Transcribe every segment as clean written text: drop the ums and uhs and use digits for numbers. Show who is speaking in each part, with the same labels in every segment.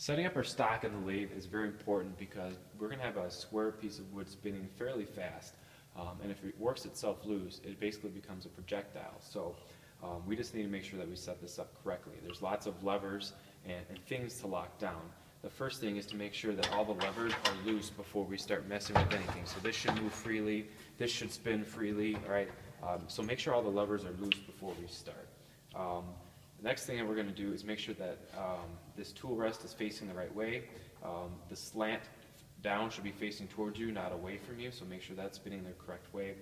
Speaker 1: Setting up our stock in the lathe is very important because we're going to have a square piece of wood spinning fairly fast. And if it works itself loose, it basically becomes a projectile. So we just need to make sure that we set this up correctly. There's lots of levers and things to lock down. The first thing is to make sure that all the levers are loose before we start messing with anything. So this should move freely, this should spin freely, all right? So make sure all the levers are loose before we start. The next thing that we're going to do is make sure that this tool rest is facing the right way. The slant down should be facing towards you, not away from you, so make sure that's spinning the correct way.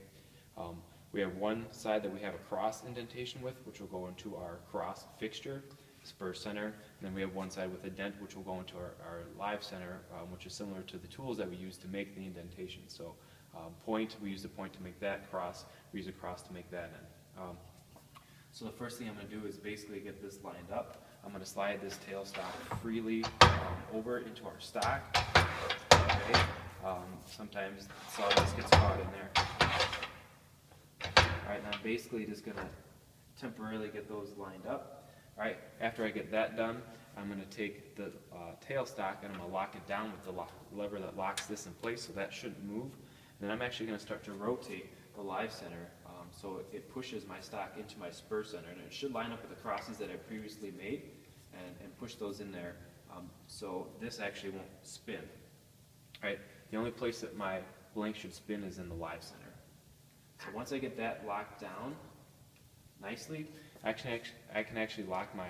Speaker 1: We have one side that we have a cross indentation with, which will go into our cross fixture, spur center, and then we have one side with a dent, which will go into our live center, which is similar to the tools that we use to make the indentation. So point, we use the point to make that cross, we use a cross to make that end. So the first thing I'm going to do is basically get this lined up. I'm going to slide this tailstock freely over into our stock. Okay. Sometimes sawdust gets caught in there. Alright, now I'm basically just going to temporarily get those lined up. Alright, after I get that done, I'm going to take the tailstock and I'm going to lock it down with the lever that locks this in place, so that shouldn't move. And then I'm actually going to start to rotate the live center so it pushes my stock into my spur center, and it should line up with the crosses that I previously made and push those in there so this actually won't spin. Right? The only place that my blank should spin is in the live center. So once I get that locked down nicely, I can actually lock my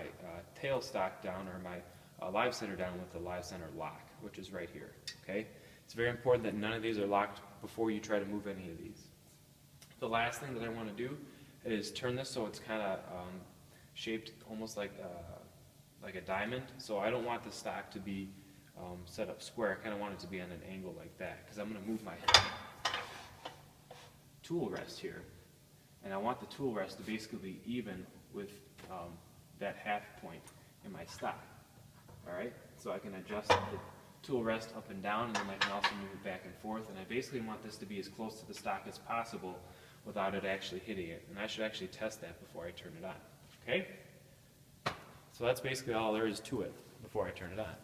Speaker 1: tail stock down or my live center down with the live center lock, which is right here. Okay? It's very important that none of these are locked before you try to move any of these. The last thing that I want to do is turn this so it's kind of shaped almost like a diamond. So I don't want the stock to be set up square. I kind of want it to be on an angle like that because I'm going to move my tool rest here. And I want the tool rest to basically be even with that half point in my stock. Alright? So I can adjust the tool rest up and down, and then I can also move it back and forth. And I basically want this to be as close to the stock as possible without it actually hitting it. And I should actually test that before I turn it on. Okay? So that's basically all there is to it before I turn it on.